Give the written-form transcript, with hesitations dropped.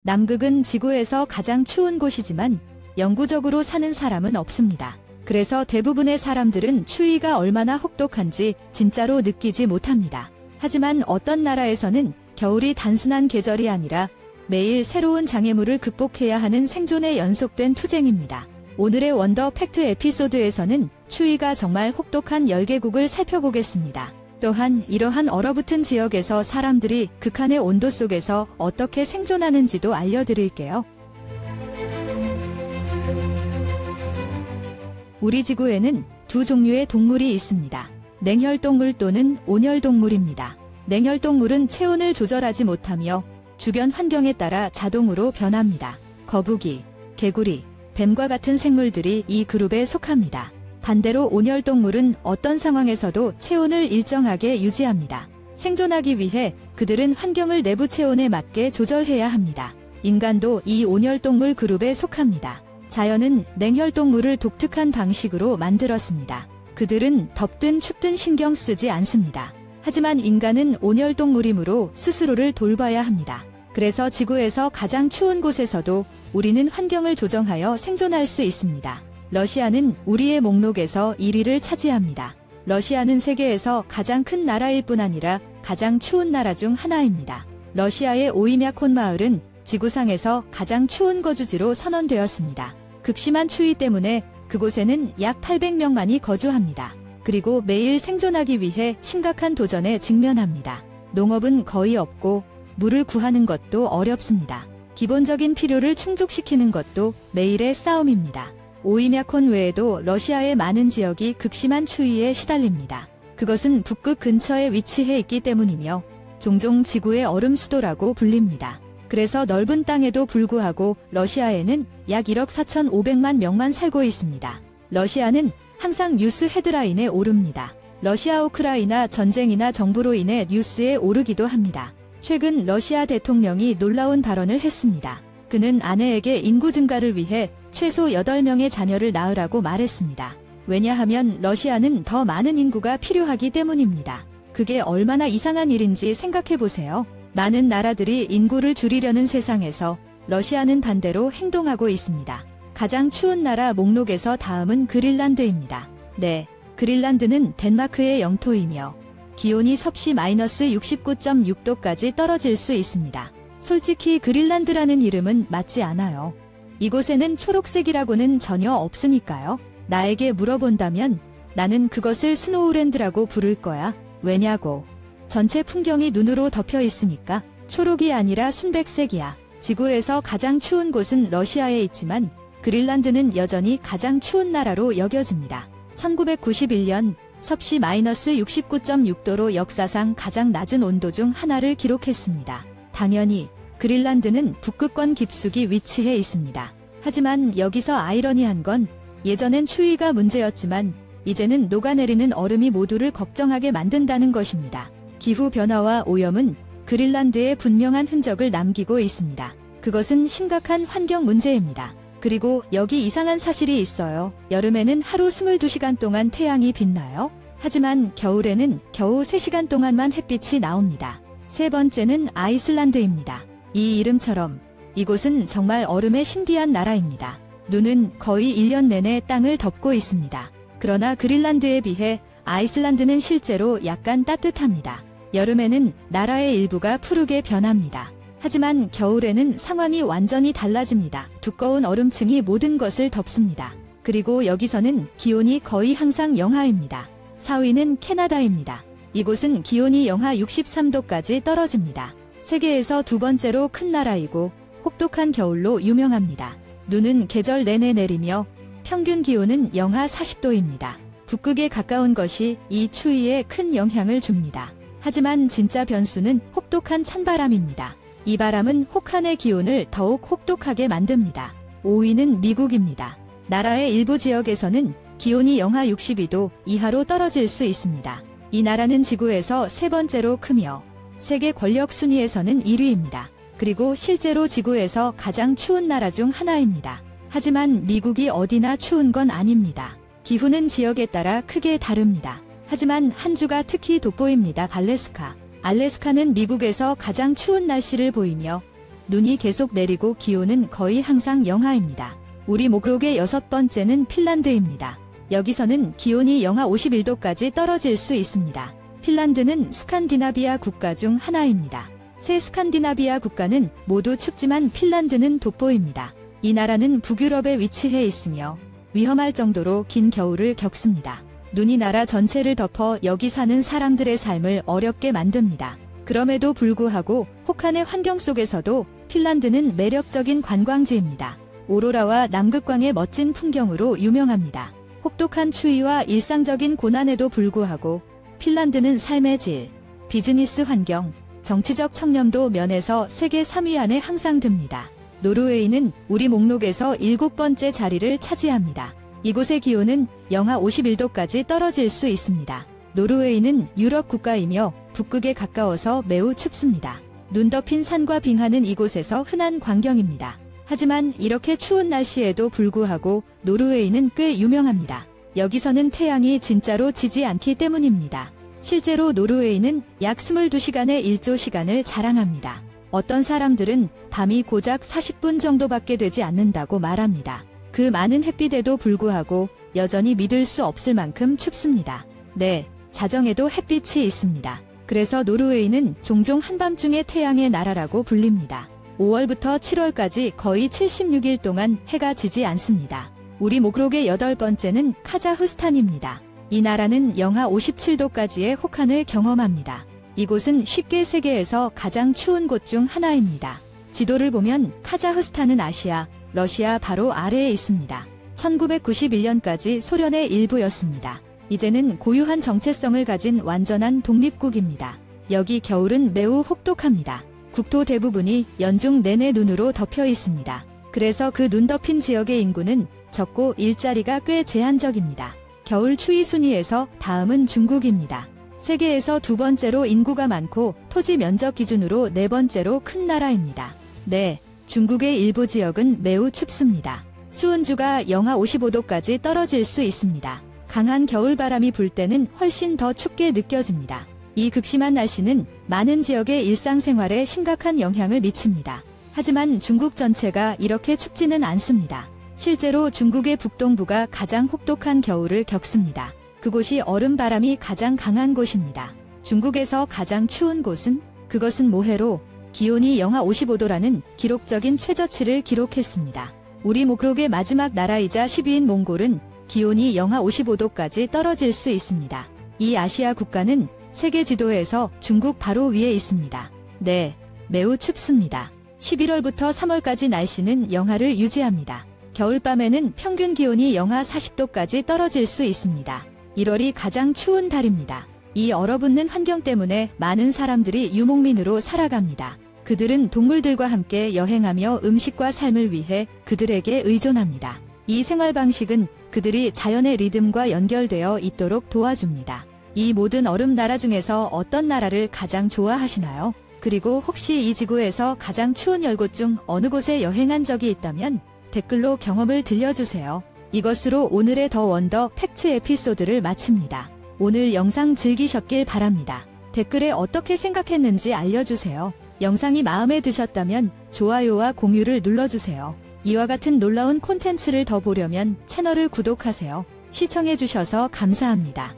남극은 지구에서 가장 추운 곳이지만 영구적으로 사는 사람은 없습니다. 그래서 대부분의 사람들은 추위가 얼마나 혹독한지 진짜로 느끼지 못합니다. 하지만 어떤 나라에서는 겨울이 단순한 계절이 아니라 매일 새로운 장애물을 극복해야 하는 생존에 연속된 투쟁입니다. 오늘의 원더 팩트 에피소드에서는 추위가 정말 혹독한 10개국을 살펴보겠습니다. 또한 이러한 얼어붙은 지역에서 사람들이 극한의 온도 속에서 어떻게 생존하는지도 알려드릴게요. 우리 지구에는 두 종류의 동물이 있습니다. 냉혈동물 또는 온혈동물입니다. 냉혈동물은 체온을 조절하지 못하며 주변 환경에 따라 자동으로 변합니다. 거북이, 개구리, 뱀과 같은 생물들이 이 그룹에 속합니다. 반대로 온혈동물은 어떤 상황에서도 체온을 일정하게 유지합니다. 생존하기 위해 그들은 환경을 내부 체온에 맞게 조절해야 합니다. 인간도 이 온혈동물 그룹에 속합니다. 자연은 냉혈동물을 독특한 방식으로 만들었습니다. 그들은 덥든 춥든 신경 쓰지 않습니다. 하지만 인간은 온혈동물이므로 스스로를 돌봐야 합니다. 그래서 지구에서 가장 추운 곳에서도 우리는 환경을 조정하여 생존할 수 있습니다. 러시아는 우리의 목록에서 1위를 차지합니다. 러시아는 세계에서 가장 큰 나라일 뿐 아니라 가장 추운 나라 중 하나입니다. 러시아의 오이мя콘 마을은 지구상에서 가장 추운 거주지로 선언되었습니다. 극심한 추위 때문에 그곳에는 약 800명만이 거주합니다. 그리고 매일 생존하기 위해 심각한 도전에 직면합니다. 농업은 거의 없고 물을 구하는 것도 어렵습니다. 기본적인 필요를 충족시키는 것도 매일의 싸움입니다. 오이мя콘 외에도 러시아의 많은 지역이 극심한 추위에 시달립니다. 그것은 북극 근처에 위치해 있기 때문이며 종종 지구의 얼음 수도라고 불립니다. 그래서 넓은 땅에도 불구하고 러시아에는 약 1억 4,500만 명만 살고 있습니다. 러시아는 항상 뉴스 헤드라인에 오릅니다. 러시아 우크라이나 전쟁이나 정부로 인해 뉴스에 오르기도 합니다. 최근 러시아 대통령이 놀라운 발언을 했습니다. 그는 아내에게 인구 증가를 위해 최소 8명의 자녀를 낳으라고 말했습니다. 왜냐하면 러시아는 더 많은 인구가 필요하기 때문입니다. 그게 얼마나 이상한 일인지 생각해보세요. 많은 나라들이 인구를 줄이려는 세상에서 러시아는 반대로 행동하고 있습니다. 가장 추운 나라 목록에서 다음은 그린란드입니다. 네, 그린란드는 덴마크의 영토이며 기온이 섭씨 마이너스 69.6도까지 떨어질 수 있습니다. 솔직히 그린란드라는 이름은 맞지 않아요. 이곳에는 초록색이라고는 전혀 없으니까요. 나에게 물어본다면 나는 그것을 스노우랜드라고 부를 거야. 왜냐고? 전체 풍경이 눈으로 덮여 있으니까. 초록이 아니라 순백색이야. 지구에서 가장 추운 곳은 러시아에 있지만 그린란드는 여전히 가장 추운 나라로 여겨집니다. 1991년 섭씨 마이너스 69.6도로 역사상 가장 낮은 온도 중 하나를 기록했습니다. 당연히 그린란드는 북극권 깊숙이 위치해 있습니다. 하지만 여기서 아이러니한 건 예전엔 추위가 문제였지만 이제는 녹아내리는 얼음이 모두를 걱정하게 만든다는 것입니다. 기후변화와 오염은 그린란드에 분명한 흔적을 남기고 있습니다. 그것은 심각한 환경 문제입니다. 그리고 여기 이상한 사실이 있어요. 여름에는 하루 22시간 동안 태양이 빛나요. 하지만 겨울에는 겨우 3시간 동안만 햇빛이 나옵니다. 세 번째는 아이슬란드입니다. 이 이름처럼 이곳은 정말 얼음의 신비한 나라입니다. 눈은 거의 1년 내내 땅을 덮고 있습니다. 그러나 그린란드에 비해 아이슬란드는 실제로 약간 따뜻합니다. 여름에는 나라의 일부가 푸르게 변합니다. 하지만 겨울에는 상황이 완전히 달라집니다. 두꺼운 얼음층이 모든 것을 덮습니다. 그리고 여기서는 기온이 거의 항상 영하입니다. 4위는 캐나다입니다. 이곳은 기온이 영하 63도까지 떨어집니다. 세계에서 두 번째로 큰 나라이고 혹독한 겨울로 유명합니다. 눈은 계절 내내 내리며 평균 기온은 영하 40도입니다. 북극에 가까운 것이 이 추위에 큰 영향을 줍니다. 하지만 진짜 변수는 혹독한 찬바람입니다. 이 바람은 혹한의 기온을 더욱 혹독하게 만듭니다. 5위는 미국입니다. 나라의 일부 지역에서는 기온이 영하 62도 이하로 떨어질 수 있습니다. 이 나라는 지구에서 세 번째로 크며 세계 권력 순위에서는 1위입니다. 그리고 실제로 지구에서 가장 추운 나라 중 하나입니다. 하지만 미국이 어디나 추운 건 아닙니다. 기후는 지역에 따라 크게 다릅니다. 하지만 한 주가 특히 돋보입니다. 알래스카. 알래스카는 미국에서 가장 추운 날씨를 보이며 눈이 계속 내리고 기온은 거의 항상 영하입니다. 우리 목록의 6번째는 핀란드입니다. 여기서는 기온이 영하 51도까지 떨어질 수 있습니다. 핀란드는 스칸디나비아 국가 중 하나입니다. 세 스칸디나비아 국가는 모두 춥지만 핀란드는 돋보입니다. 이 나라는 북유럽에 위치해 있으며 위험할 정도로 긴 겨울을 겪습니다. 눈이 나라 전체를 덮어 여기 사는 사람들의 삶을 어렵게 만듭니다. 그럼에도 불구하고 혹한의 환경 속에서도 핀란드는 매력적인 관광지입니다. 오로라와 남극광의 멋진 풍경으로 유명합니다. 혹독한 추위와 일상적인 고난에도 불구하고 핀란드는 삶의 질, 비즈니스 환경, 정치적 청렴도 면에서 세계 3위 안에 항상 듭니다. 노르웨이는 우리 목록에서 7번째 자리를 차지합니다. 이곳의 기온은 영하 51도까지 떨어질 수 있습니다. 노르웨이는 유럽 국가이며 북극에 가까워서 매우 춥습니다. 눈 덮인 산과 빙하는 이곳에서 흔한 광경입니다. 하지만 이렇게 추운 날씨에도 불구하고 노르웨이는 꽤 유명합니다. 여기서는 태양이 진짜로 지지 않기 때문입니다. 실제로 노르웨이는 약 22시간의 일조 시간을 자랑합니다. 어떤 사람들은 밤이 고작 40분 정도밖에 되지 않는다고 말합니다. 그 많은 햇빛에도 불구하고 여전히 믿을 수 없을 만큼 춥습니다. 네, 자정에도 햇빛이 있습니다. 그래서 노르웨이는 종종 한밤중의 태양의 나라라고 불립니다. 5월부터 7월까지 거의 76일 동안 해가 지지 않습니다. 우리 목록의 8번째는 카자흐스탄입니다. 이 나라는 영하 57도까지의 혹한을 경험합니다. 이곳은 쉽게 세계에서 가장 추운 곳 중 하나입니다. 지도를 보면 카자흐스탄은 아시아, 러시아 바로 아래에 있습니다. 1991년까지 소련의 일부였습니다. 이제는 고유한 정체성을 가진 완전한 독립국입니다. 여기 겨울은 매우 혹독합니다. 국토 대부분이 연중 내내 눈으로 덮여 있습니다. 그래서 그 눈 덮인 지역의 인구는 적고 일자리가 꽤 제한적입니다. 겨울 추위 순위에서 다음은 중국입니다. 세계에서 두 번째로 인구가 많고 토지 면적 기준으로 네 번째로 큰 나라입니다. 네, 중국의 일부 지역은 매우 춥습니다. 수은주가 영하 55도까지 떨어질 수 있습니다. 강한 겨울바람이 불 때는 훨씬 더 춥게 느껴집니다. 이 극심한 날씨는 많은 지역의 일상생활에 심각한 영향을 미칩니다. 하지만 중국 전체가 이렇게 춥지는 않습니다. 실제로 중국의 북동부가 가장 혹독한 겨울을 겪습니다. 그곳이 얼음바람이 가장 강한 곳입니다. 중국에서 가장 추운 곳은? 그것은 모해로 기온이 영하 55도라는 기록적인 최저치를 기록했습니다. 우리 목록의 마지막 나라이자 10위인 몽골은 기온이 영하 55도까지 떨어질 수 있습니다. 이 아시아 국가는 세계 지도에서 중국 바로 위에 있습니다. 네, 매우 춥습니다. 11월부터 3월까지 날씨는 영하를 유지합니다. 겨울밤에는 평균 기온이 영하 40도까지 떨어질 수 있습니다. 1월이 가장 추운 달입니다. 이 얼어붙는 환경 때문에 많은 사람들이 유목민으로 살아갑니다. 그들은 동물들과 함께 여행하며 음식과 삶을 위해 그들에게 의존합니다. 이 생활 방식은 그들이 자연의 리듬과 연결되어 있도록 도와줍니다. 이 모든 얼음 나라 중에서 어떤 나라를 가장 좋아하시나요? 그리고 혹시 이 지구에서 가장 추운 10곳 중 어느 곳에 여행한 적이 있다면 댓글로 경험을 들려주세요. 이것으로 오늘의 더 원더 팩트 에피소드를 마칩니다. 오늘 영상 즐기셨길 바랍니다. 댓글에 어떻게 생각했는지 알려주세요. 영상이 마음에 드셨다면 좋아요와 공유를 눌러주세요. 이와 같은 놀라운 콘텐츠를 더 보려면 채널을 구독하세요. 시청해주셔서 감사합니다.